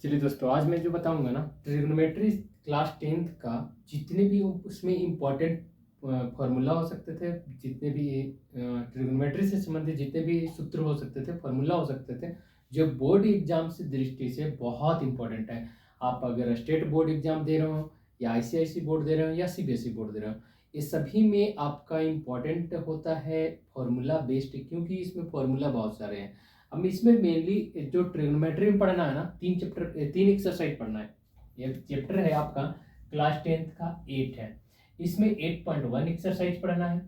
चलिए दोस्तों, आज मैं जो बताऊंगा ना, ट्रिग्नोमेट्री क्लास 10th का जितने भी उसमें इम्पोर्टेंट फार्मूला हो सकते थे, जितने भी ट्रिग्नोमेट्री से संबंधित जितने भी सूत्र हो सकते थे, फार्मूला हो सकते थे, जो बोर्ड एग्जाम से दृष्टि से बहुत इंपॉर्टेंट है। आप अगर स्टेट बोर्ड एग्जाम दे रहे हो या आईसीआईसी बोर्ड दे रहे हो या सीबीएसई बोर्ड दे रहे हो, ये सभी में आपका इम्पोर्टेंट होता है फार्मूला बेस्ड, क्योंकि इसमें फार्मूला बहुत सारे हैं। अब इसमें मेनली जो ट्रिग्नोमेट्री में पढ़ना है ना, तीन एक्सरसाइज पढ़ना है। ये चैप्टर है आपका क्लास 10th का 8 है। इसमें 8.1 एक्सरसाइज पढ़ना है,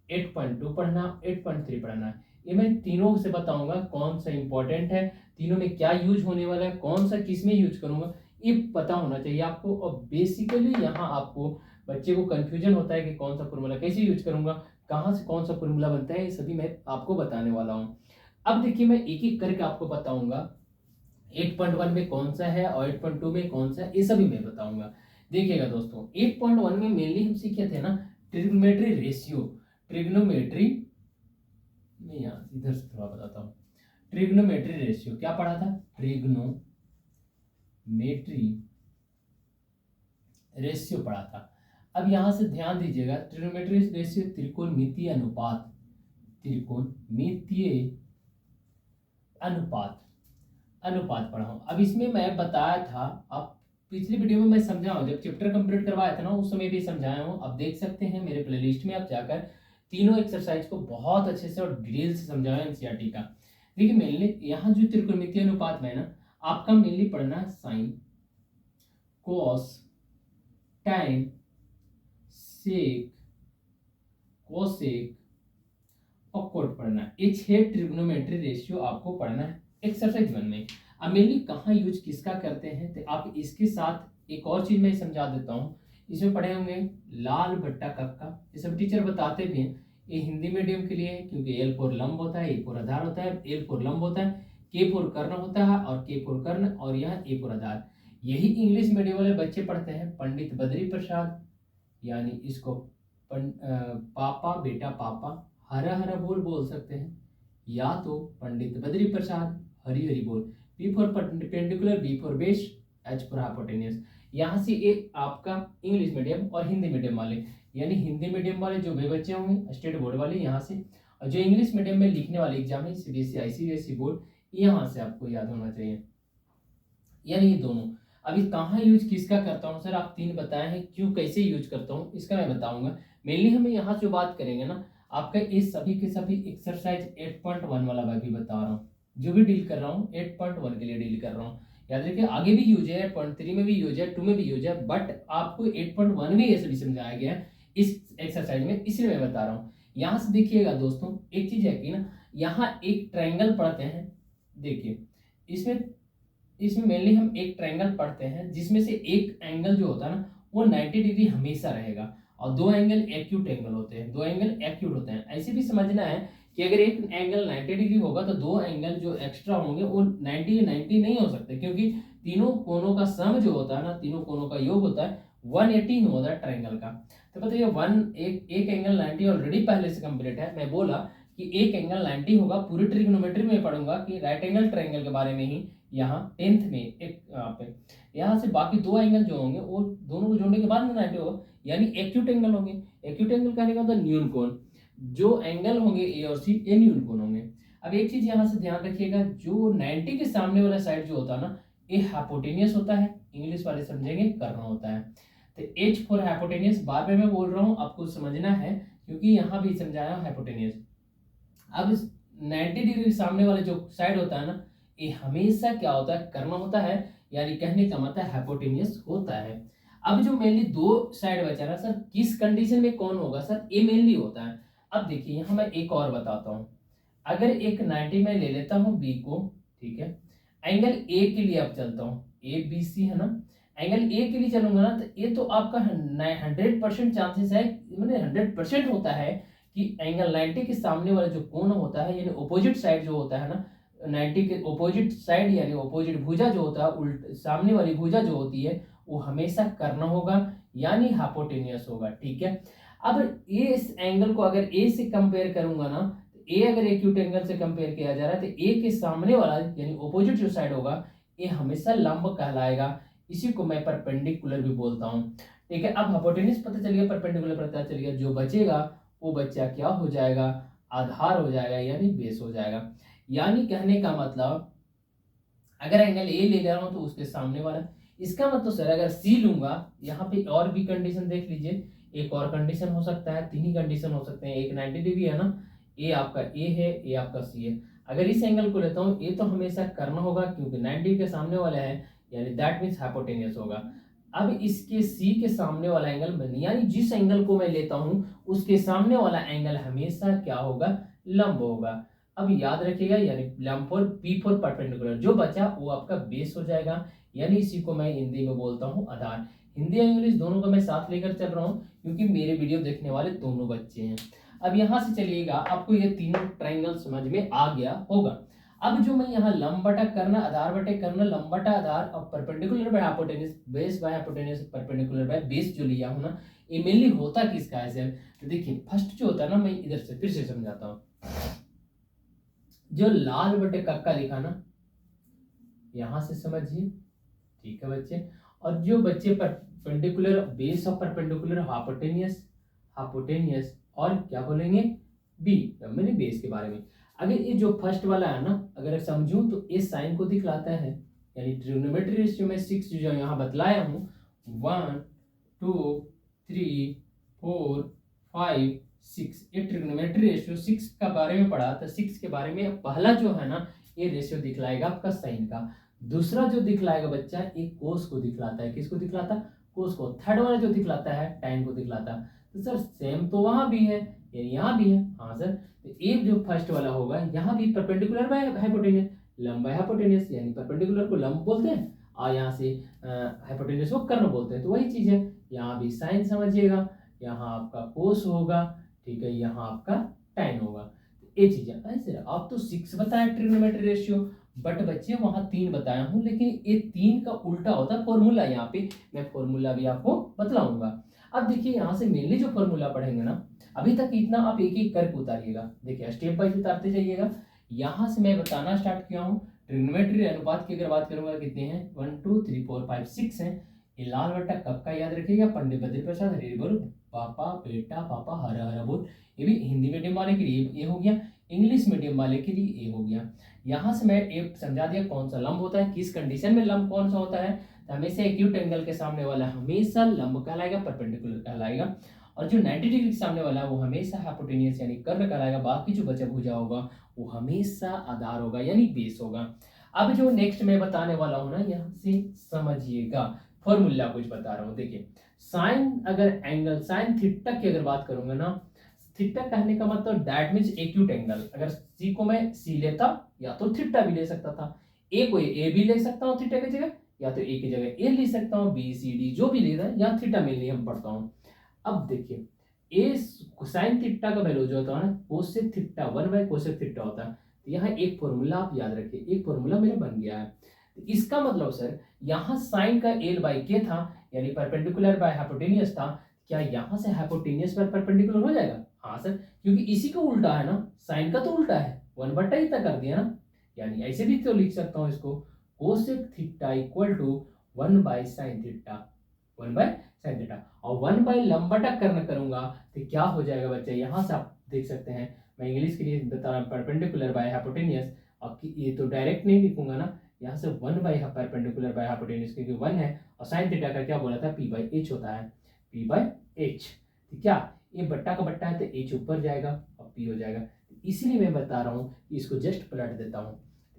8.2 पढ़ना, 8.3 पढ़ना है। ये मैं तीनों से बताऊंगा कौन सा इंपॉर्टेंट है, तीनों में क्या यूज होने वाला है, कौन सा किस में यूज करूंगा, ये पता होना चाहिए आपको। और बेसिकली यहाँ आपको बच्चे को कंफ्यूजन होता है कि कौन सा फॉर्मूला कैसे यूज करूंगा, कहाँ से कौन सा फॉर्मूला बनता है, ये सभी मैं आपको बताने वाला हूँ। अब देखिए, मैं एक एक करके आपको बताऊंगा 8.1 में कौन सा है और 8.2 में कौन सा है, ये सभी मैं बताऊंगा। देखिएगा दोस्तों, 8.1 में मेनली हम सीखे थे ना ट्रिग्नोमेट्री रेशियो। ट्रिग्नोमेट्री मैं यहाँ इधर से थोड़ा बताता हूँ। ट्रिग्नोमेट्री रेशियो क्या पढ़ा था? ट्रिग्नोमेट्री रेशियो पढ़ा था। अब यहां से ध्यान दीजिएगा, ट्रिग्नोमेट्री रेशियो त्रिकोणमितीय अनुपात, त्रिकोणमितीय अनुपात अनुपात पढ़ा हूं। अब इसमें मैं बताया था, अब पिछली वीडियो में मैं समझाऊं, जब चैप्टर कंप्लीट करवाया था ना उस समय भी समझाया हूं। अब देख सकते हैं मेरे प्लेलिस्ट में आप जाकर, तीनों एक्सरसाइज को बहुत अच्छे से और डिटेल से समझाया एनसीईआरटी का। देखिए मेनली यहाँ जो त्रिकोणमितीय अनुपात में ना, आपका मेनली पढ़ना है साइन, कोस, टैन, सेक, कोसेक और कोट पढ़ना है। ये 6 ट्रिग्नोमेट्री रेशियो आपको पढ़ना है एक्सरसाइज 1 में। अब मेनली कहाँ यूज किसका करते हैं, तो आप इसके साथ एक और चीज मैं समझा देता हूँ। इसमें पढ़े होंगे लाल बट्टा कक्का, ये सब टीचर बताते भी हैं। ये हिंदी मीडियम के लिए है, क्योंकि एल फोर लंब होता है, ए फोर आधार होता है, एल फोर लंब होता है, के फोर कर्ण होता है और के फोर कर्ण, और यह ए फोर आधार। यही इंग्लिश मीडियम वाले बच्चे पढ़ते हैं पंडित बद्री प्रसाद, यानी इसको पापा बेटा पापा हरा हरा बोल बोल सकते हैं, या तो पंडित बद्री प्रसाद हरी हरी बोल। P for perpendicular, B for base, H for hypotenuse. यहाँ से एक आपका इंग्लिश मीडियम और हिंदी मीडियम वाले, यानी हिंदी मीडियम वाले जो भी बच्चे होंगे स्टेट बोर्ड वाले यहाँ से, और जो इंग्लिश मीडियम में लिखने वाले एग्जाम है सीबीएसई आईसीएसई बोर्ड, यहाँ से आपको याद होना चाहिए, यानी ये दोनों। अभी कहाँ यूज किसका करता हूँ सर, आप 3 बताए हैं, क्यों कैसे यूज करता हूँ इसका मैं बताऊंगा। मेनली हमें यहाँ जो बात करेंगे ना, आपका इस सभी के सभी एक्सरसाइज 8.1 वाला मैं भी बता रहा हूँ, जो भी डील कर रहा हूँ 8.1 के लिए डील कर रहा हूँ। याद रखिए आगे भी यूज है, 8.3 में भी यूज है, 2 में भी यूज है, बट आपको 8.1 में ये सभी समझाया गया है इस एक्सरसाइज में, इसलिए मैं बता रहा हूँ। यहाँ से देखिएगा दोस्तों, एक चीज है कि ना, यहाँ एक ट्रायंगल पढ़ते हैं। देखिए इसमें इसमें मेनली हम एक ट्रायंगल पढ़ते हैं, जिसमें से एक एंगल जो होता है ना वो 90 डिग्री हमेशा रहेगा, और 2 एंगल एक्यूट एंगल होते हैं, 2 एंगल एक्यूट होते हैं। ऐसे भी समझना है कि अगर एक एंगल 90 डिग्री होगा तो 2 एंगल जो एक्स्ट्रा होंगे वो 90 नहीं हो सकते, क्योंकि तीनों कोनों का सम जो होता है ना, तीनों कोनों का योग होता है 180 होता है ट्रायंगल का। तो बताइए एक एंगल 90 ऑलरेडी पहले से कंप्लीट है। मैं बोला कि एक एंगल 90 होगा, पूरी ट्रिग्नोमेट्री में पढ़ूंगा कि राइट एंगल ट्रायंगल के बारे में ही यहाँ 10th में एक पे। यहाँ से बाकी 2 एंगल जो होंगे वो दोनों को जोड़ने के बाद में 90 होगा, यानी एक्यूट एंगल होंगे। एक्यूट एंगल कहने का मतलब न्यून कोण, जो एंगल होंगे ए और सी ये न्यून कोण होंगे। अब एक चीज यहाँ से ध्यान रखिएगा, जो 90 के सामने वाला साइड जो होता है ना, ये हाइपोटेनियस होता है, इंग्लिश वाले समझेंगे कर्ण होता है। तो एच फॉर हाइपोटेनियस, बार बार मैं बोल रहा हूँ आपको समझना है, क्योंकि यहाँ भी समझाया हाइपोटेनियस। अब 90 डिग्री सामने वाला जो साइड होता है ना, ये हमेशा क्या होता है, कर्ण होता है, यानी कहने का मतलब हाइपोटेनियस होता है। अब जो मेनली 2 साइड बचा ना सर, किस कंडीशन में कौन होगा सर, ये मेनली होता है। अब देखिए यहाँ मैं एक और बताता हूँ, अगर एक 90 में ले लेता हूँ बी को, ठीक है, एंगल ए के लिए अब चलता हूँ, ए बी सी है ना, एंगल ए के लिए चलूंगा ना, तो ये तो आपका 100% चांसेस है, मतलब 100% होता है कि एंगल 90 के सामने वाला जो कोण होता है, यानी ऑपोजिट साइड जो होता है ना, 90 के ऑपोजिट साइड यानी ऑपोजिट भुजा जो होता है, उल्ट सामने वाली भुजा जो होती है वो हमेशा कर्ण होगा, यानी हाइपोटेनियस होगा। ठीक है, अब ये इस एंगल को अगर ए से कंपेयर करूंगा ना, तो ए अगर एक्यूट एंगल से कंपेयर किया जा रहा है, तो ए के सामने वाला यानी ऑपोजिट जो साइड होगा, ये हमेशा लंब कहलाएगा। इसी को मैं परपेंडिकुलर भी बोलता हूँ। ठीक है, अब हाइपोटेन्यूज पता चल गया, परपेंडिकुलर पता चल गया, जो बचेगा वो बच्चा क्या हो जाएगा, आधार हो जाएगा यानी बेस हो जाएगा। यानी कहने का मतलब अगर एंगल ए ले रहा हूं तो उसके सामने वाला, इसका मतलब सर अगर सी लूंगा, यहाँ पे और भी कंडीशन देख लीजिए, एक और कंडीशन हो सकता है, तीन ही कंडीशन हो सकते हैं। एक 90 डिग्री है ना, ए आपका ए है, ए आपका सी है। अगर इस एंगल को लेता हूँ, ए तो हमेशा करना होगा क्योंकि 90 के सामने वाला है, यानी दैट मीन्स हाइपोटेनियस होगा। अब इसके सी के सामने वाला एंगल, यानी जिस एंगल को मैं लेता हूं उसके सामने वाला एंगल हमेशा क्या होगा, लंब होगा। अब याद रखिएगा, यानी लंब फॉर पी फॉर परपेंडिकुलर, जो बचा वो आपका बेस हो जाएगा, यानी इसी को मैं हिंदी में बोलता हूँ आधार। हिंदी और इंग्लिश दोनों को मैं साथ लेकर चल रहा हूँ क्योंकि मेरे वीडियो देखने वाले दोनों बच्चे हैं। अब यहाँ से चलिएगा, आपको ये तीनों ट्राइंगल समझ में आ गया होगा। अब जो मैं यहाँ लंब बटा कर्ण, आधार बटे कर्ण, लंब बटा आधार और perpendicular by hypotenuse, base by hypotenuse, perpendicular by base जो लिया हूं ना, ये मेनली होता किसका है सर? तो देखिए फर्स्ट जो होता है ना, मैं इधर से फिर से समझाता हूँ। जो लाल बटे कक्का लिखा ना, यहां से समझिए, ठीक है बच्चे। और जो बच्चे परपेंडिकुलर बेस और परपेंडिकुलर हाइपोटेनियस, हाइपोटेनियस और क्या बोलेंगे, बी, मैंने बेस के बारे में। अगर ये जो फर्स्ट वाला है ना, अगर समझूं तो इस साइन को दिखलाता है, यानी ट्रिग्नोमेट्री रेशियो में 6 जो यहाँ बतलाया हूँ, 1 2 3 4 5 6, ये ट्रिग्नोमेट्री रेशियो 6 का बारे में पढ़ा था। 6 के बारे में पहला जो है ना, ये रेशियो दिखलाएगा आपका साइन का। दूसरा जो दिखलाएगा बच्चा, एक कोस को दिखलाता है। किसको दिखलाता? कोस को। थर्ड वाला जो दिखलाता है, टाइन को दिखलाता है। तो सर सेम तो वहां भी है, यानी यहाँ भी है। हाँ सर, तो एक जो फर्स्ट वाला होगा, यहाँ भी परपेंडिकुलर बाय हाइपोटेनियस, लंब बाय हाइपोटेनियस, यानी परपेंडिकुलर को लंब बोलते हैं और यहाँ से हाइपोटेनियस को कर्ण बोलते हैं। तो वही चीज है, यहाँ भी साइन समझिएगा, यहाँ आपका कोस होगा, ठीक है, यहाँ आपका टाइन होगा। ये चीज है। ऐसे आप तो 6 बताया ट्रिग्नोमेट्री रेशियो, बट बच्चे वहां 3 बताया हूं, लेकिन ये 3 का उल्टा होता है फॉर्मूला। यहाँ पे मैं फॉर्मूला भी आपको बतलाऊंगा। अब देखिए यहाँ से मेनली जो फॉर्मूला पढ़ेंगे ना, अभी तक इतना आप एक एक करके उतारिएगा। देखिए स्टेप बाय उतारते जाइएगा। यहाँ से मैं बताना स्टार्ट किया हूँ, ट्रिग्नोमेट्री अनुपात की अगर बात करूंगा कितने हैं, 1 2 3 4 5 6 हैं। ये लाल बट्टा कब का याद रखिएगा, पंडित बद्री प्रसाद, हरे बोल पापा बेटा पापा हरा हरा बोल। ये भी हिंदी मीडियम वाले के लिए ये हो गया, इंग्लिश मीडियम वाले के लिए ये हो गया। यहाँ से मैं एक समझा दिया कौन सा लंब होता है, किस कंडीशन में लंब कौन सा होता है। तो हमेशा एक्यूट एंगल के सामने वाला हमेशा लंब कहलाएगा, परपेंडिकुलर कहलाएगा। और जो 90 डिग्री के सामने वाला है वो हमेशा हाइपोटेनियस यानी कर्ण कहलाएगा। बाकी जो बचा भुजा होगा वो हमेशा आधार होगा यानी बेस होगा। अब जो नेक्स्ट मैं बताने वाला हूं ना, यहाँ से समझिएगा, फॉर्मूला कुछ बता रहा हूँ। देखिए साइन, अगर एंगल साइन थीटा की अगर बात करूंगा ना, थीटा कहने का मतलब दैट मींस एक्यूट एंगल। अगर सी को मैं सी लेता या तो थीटा भी ले सकता था, ए को ए भी ले सकता हूँ थीटा की जगह, या तो ए की जगह ए ले सकता हूँ, बी सी डी जो भी ले रहा है, या थीटा में लिए हम पढ़ता हूँ। अब देखिए ए साइन थीटा का वैल्यू जो होता है ना, कोसेक थीटा 1/कोसेक थीटा होता है। तो यहाँ एक फॉर्मूला आप याद रखिए, एक फॉर्मूला मेरा बन गया है। तो इसका मतलब सर यहाँ साइन का एल बाई के था, यानी परपेंडिकुलर बाय हाइपोटेनियस था। क्या यहाँ से हाइपोटेनियस पर परपेंडिकुलर हो जाएगा? हाँ सर, क्योंकि इसी का उल्टा है ना, साइन का तो उल्टा है, 1/, इतना कर दिया ना। यानी ऐसे भी तो लिख सकता हूँ इसको, cosec theta equal to 1/sin theta, 1/sin theta. और 1/लंब बटा कर्ण करूंगा तो क्या हो जाएगा बच्चे, यहाँ से आप देख सकते हैं। मैं इंग्लिश के लिए बता रहा हूँ, परपेंडिकुलर बाय हाइपोटेनियस। और ये तो डायरेक्ट नहीं लिखूंगा ना, यहाँ से 1/परपेंडिकुलर बाय हाइपोटेनियस, क्योंकि 1 है और साइन थीटा का क्या बोला था, p/h होता है, p/h। तो क्या ये बट्टा का बट्टा है तो h ऊपर जाएगा और p हो जाएगा। इसीलिए मैं बता रहा हूँ कि इसको जस्ट पलट देता हूँ।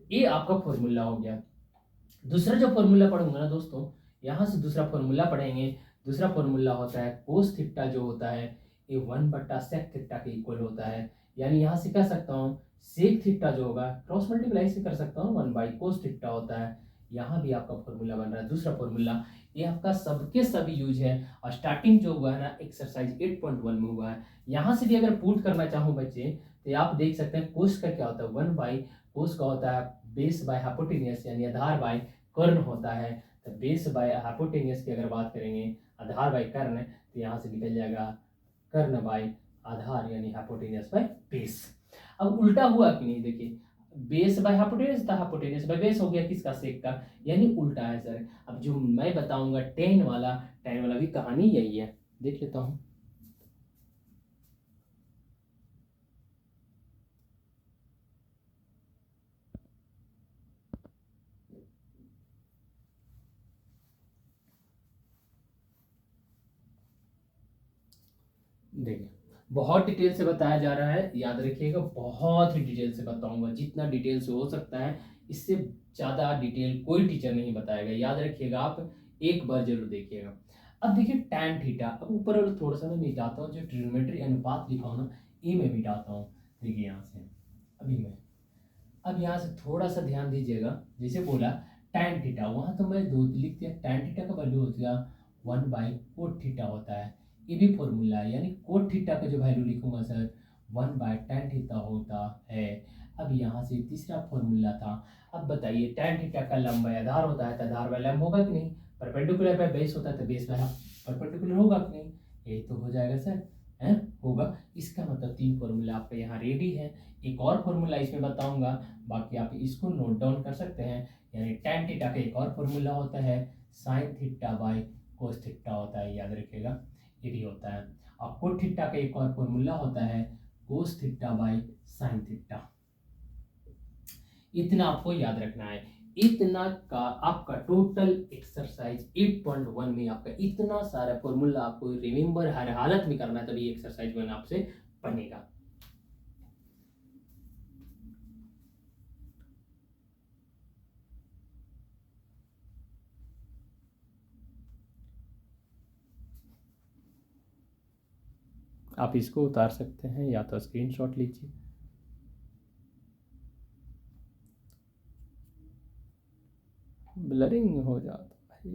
ये आपका फॉर्मूला हो गया। दूसरा जो फॉर्मूला पढ़ूंगा ना दोस्तों, यहाँ से दूसरा फॉर्मूला पढ़ेंगे। दूसरा फॉर्मूला होता है कोस थीटा जो होता है, ये 1/सेक थीटा के इक्वल होता है। यानी यहाँ से कह सकता हूँ सेक थीटा जो होगा क्रॉस मल्टीप्लाई से कर सकता हूँ, 1/कोस थीटा होता है। यहाँ भी आपका फॉर्मूला बन रहा है दूसरा फॉर्मूला। ये आपका सबके सभी यूज है और स्टार्टिंग जो हुआ है ना एक्सरसाइज 8.1 में हुआ है। यहाँ से भी अगर पुट करना चाहूँ बच्चे तो आप देख सकते हैं कोस का क्या होता है, 1/कोस का होता है बेस बाय हाइपोटेनियस यानी आधार बाय कर्ण होता है। तो बेस बाय हाइपोटेनियस की अगर बात करेंगे, आधार बाय कर्ण, तो यहाँ से निकल जाएगा कर्ण बाय आधार यानी हाइपोटेनियस बाय बेस। अब उल्टा हुआ कि नहीं, देखिए बेस बाय हाइपोटेनस था, हाइपोटेनस बाय बेस हो गया किसका, सेक का, यानी उल्टा है सर। अब जो मैं बताऊंगा टेन वाला भी कहानी यही है, देख लेता हूँ। देखिए बहुत डिटेल से बताया जा रहा है, याद रखिएगा बहुत ही डिटेल से बताऊंगा, जितना डिटेल से हो सकता है, इससे ज़्यादा डिटेल कोई टीचर नहीं बताएगा, याद रखिएगा आप, एक बार जरूर देखिएगा। अब देखिए टैन थीटा, अब ऊपर वाला थोड़ा सा मैं मिटाता हूँ, जो ट्रिग्नोमेट्री अनुपात लिखा हूँ ना, ये मैं मिटाता हूँ। देखिए यहाँ से अभी मैं, अब यहाँ से थोड़ा सा ध्यान दीजिएगा, जैसे बोला टैन थीटा, वहाँ तो मैं दो लिख दिया, टैन थीटा का वैल्यू हो गया 1/कोट थीटा होता है, ये भी फॉर्मूला है, यानी कोट थीटा का जो वैल्यू लिखूंगा सर 1/टैन थीटा होता है। अब यहाँ से तीसरा फॉर्मूला था, अब बताइए टैन थीटा का लंब आधार होता है, तो आधार बाय लंब होगा कि नहीं, परपेंडिकुलर बाय बेस होता है, तो बेस बाय परपेंडिकुलर होगा कि नहीं, यही तो हो जाएगा सर, है होगा। इसका मतलब तीन फॉर्मूला आपका यहाँ रेडी है। एक और फॉर्मूला इसमें बताऊंगा, बाकी आप इसको नोट डाउन कर सकते हैं। यानी टैन थीटा का एक और फॉर्मूला होता है sine theta by cos theta होता है, याद रखिएगा, ये भी होता है। और कोट थीटा का एक और फॉर्मूला होता है cos theta by sine theta. इतना आपको याद रखना है, इतना का आपका टोटल एक्सरसाइज 8.1 में आपका इतना सारा फॉर्मूला आपको रिमेंबर हर हालत में करना है, तभी एक्सरसाइज 1 आपसे बनेगा। आप इसको उतार सकते हैं या तो स्क्रीनशॉट लीजिए। ब्लरिंग हो जाता भाई।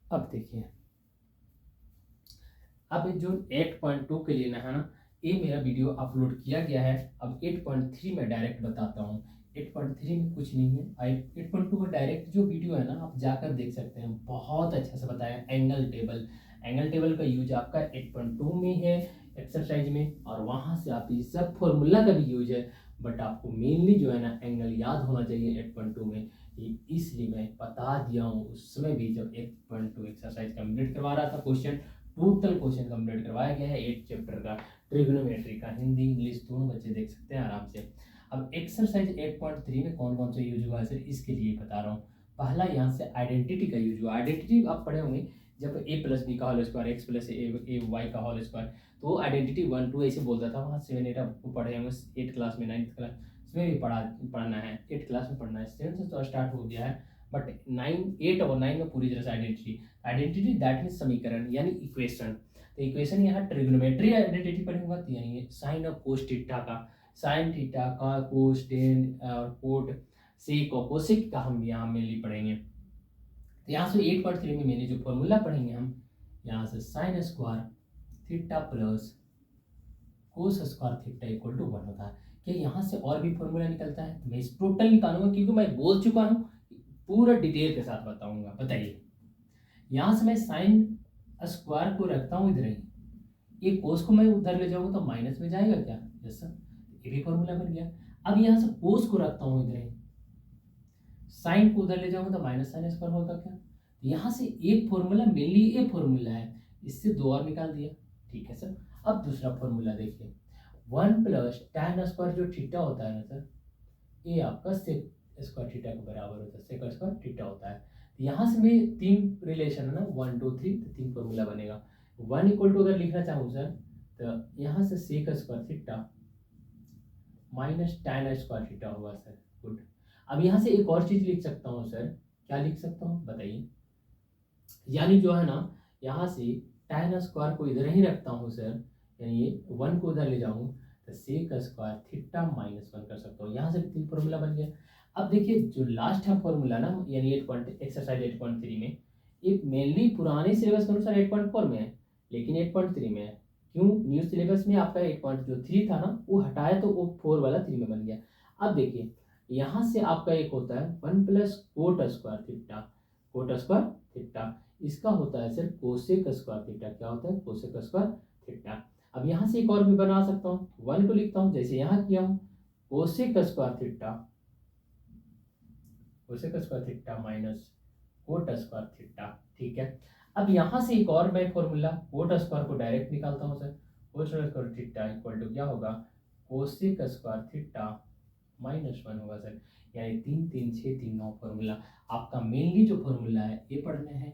अब देखिए, अब जो 8.2 के लिए ना है ना, ये मेरा वीडियो अपलोड किया गया है। अब 8.3 में डायरेक्ट बताता हूँ। 8.3 में कुछ नहीं है, 8.2 का डायरेक्ट जो वीडियो है ना, आप जाकर देख सकते हैं, बहुत अच्छा से बताया एंगल टेबल। एंगल टेबल का यूज आपका 8.2 में है एक्सरसाइज में, और वहाँ से आप ये सब फॉर्मूला का भी यूज है, बट आपको मेनली जो है ना एंगल याद होना चाहिए 8.2 में, ये इसलिए मैं बता दिया हूँ। उस समय भी जब 8.2 एक्सरसाइज कंप्लीट करवा रहा था, क्वेश्चन टोटल क्वेश्चन कंप्लीट करवाया गया है 8 चैप्टर का, ट्रिग्नोमेट्री का, हिंदी इंग्लिश दोनों बच्चे देख सकते हैं आराम से। अब एक्सरसाइज 8.3 में कौन कौन सा यूज हुआ है सर, इसके लिए बता रहा हूँ। पहला यहाँ से आइडेंटिटी का यूज हुआ। आइडेंटिटी आप पढ़े होंगे, जब ए प्लस बी का होल स्क्वायर एक्स प्लस ए वाई का होल स्क्वायर, तो आइडेंटिटी 1 2 ऐसे बोलता था, वहाँ 7 8 आपको पढ़े होंगे 8 क्लास में, 9th क्लास इसमें भी पढ़ना है, 8 क्लास में पढ़ना है, 7 से तो स्टार्ट हो गया है, बट 8 और 9 में पूरी तरह से आइडेंटिटी। आइडेंटिटी दैट मीन समीकरण यानी इक्वेशन। तो इक्वेशन यहाँ ट्रिग्नोमेट्री आइडेंटिटी पढ़ेंगे, तो यानी साइन और कोस थीटा का, साइन थीटा का, कोस टेन और कोट सेक और कोसेक का हम यहाँ मेनली पढ़ेंगे। तो यहाँ से 8.3 में मैंने जो फॉर्मूला पढ़ेंगे हम, यहाँ से sine square theta plus cos square theta equal to 1 होता है। क्या यहाँ से और भी फॉर्मूला निकलता है? तो मैं इस टोटल निकालूंगा, क्योंकि मैं बोल चुका हूँ, पूरा डिटेल के साथ बताऊंगा। बताइए, यहाँ से मैं साइन स्क्वायर को रखता हूँ इधर ही, ये कोस को मैं उधर ले जाऊंगा तो माइनस में जाएगा क्या? यस सर, ये भी फॉर्मूला बन गया। अब यहाँ से कोस को रखता हूँ इधर ही, साइन को उधर ले जाऊंगा तो माइनस साइन स्क्वायर होगा क्या? यहाँ से एक फॉर्मूला मेनली ये फॉर्मूला है, इससे दो और निकाल दिया। ठीक है सर। अब दूसरा फॉर्मूला देखिए, 1 प्लस टैन स्क्वायर जो थीटा होता है ना सर, ये आपका सेक स्क्वायर थीटा के बराबर होता है, सेक स्क्वायर थीटा होता है। यहाँ से मैं तीन रिलेशन है ना, 1 2 3, तो तीन फॉर्मूला बनेगा। 1 इक्वल टू अगर लिखना चाहूँ सर, तो यहाँ से sec square theta minus tan square theta होगा सर। गुड। अब यहाँ से एक और चीज लिख सकता हूँ सर, क्या लिख सकता हूँ बताइए? यानी जो है ना, यहाँ से टैन स्क्वायर को इधर ही रखता हूँ सर, यानी ये 1 को उधर ले जाऊँ तो सेक स्क्वायर थीटा माइनस 1 कर सकता हूँ। यहाँ से भी तीन फॉर्मूला बन गया। अब देखिए जो लास्ट है फॉर्मूला ना, यानी एक्सरसाइज 8.3 में, ये मेनली पुराने सिलेबस के अनुसार 8.4 में है, लेकिन 8.3 में है। क्यों? न्यू सिलेबस में आपका 8.3 था ना, वो हटाया तो वो 4 वाला 3 में बन गया। अब देखिए यहाँ से आपका एक होता है 1 plus coat square theta, coat square theta, इसका होता है सर कोसेक स्क्वायर थीटा। क्या होता है? Cosec square theta. अब यहाँ से एक और भी बना सकता हूँ, 1 को लिखता हूँ जैसे यहाँ किया हूँ, cosec square theta, cosec square theta minus cot square theta. ठीक है, अब यहाँ से एक और मैं फॉर्मूला कोट स्क्वायर को डायरेक्ट निकालता हूँ sir, cot square theta equal to क्या होगा? कोसेक स्क्वायर थीटा -1 होगा सर। यानी 3 3 6 3 9 फॉर्मूला। आपका मेनली जो फॉर्मूला है ये पढ़ना है,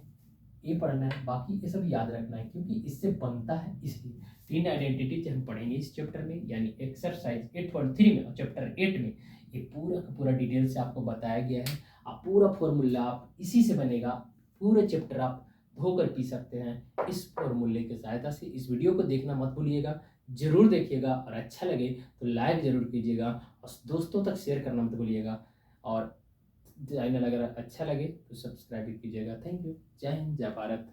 ये पढ़ना है, बाकी ये सब याद रखना है क्योंकि इससे बनता है। इसलिए 3 आइडेंटिटीज हम पढ़ेंगे इस चैप्टर में, यानी एक्सरसाइज 8.3 में और चैप्टर 8 में ये पूरा का पूरा डिटेल से आपको बताया गया है। आप पूरा फॉर्मूला आप इसी से बनेगा, पूरे चैप्टर आप धोकर पी सकते हैं इस फॉर्मूले की सहायता से। इस वीडियो को देखना मत भूलिएगा, जरूर देखिएगा, और अच्छा लगे तो लाइक जरूर कीजिएगा और दोस्तों तक शेयर करना मत भूलिएगा। और चैनल अगर अच्छा लगे तो सब्सक्राइब भी कीजिएगा। Thank you. जय हिंद, जय भारत।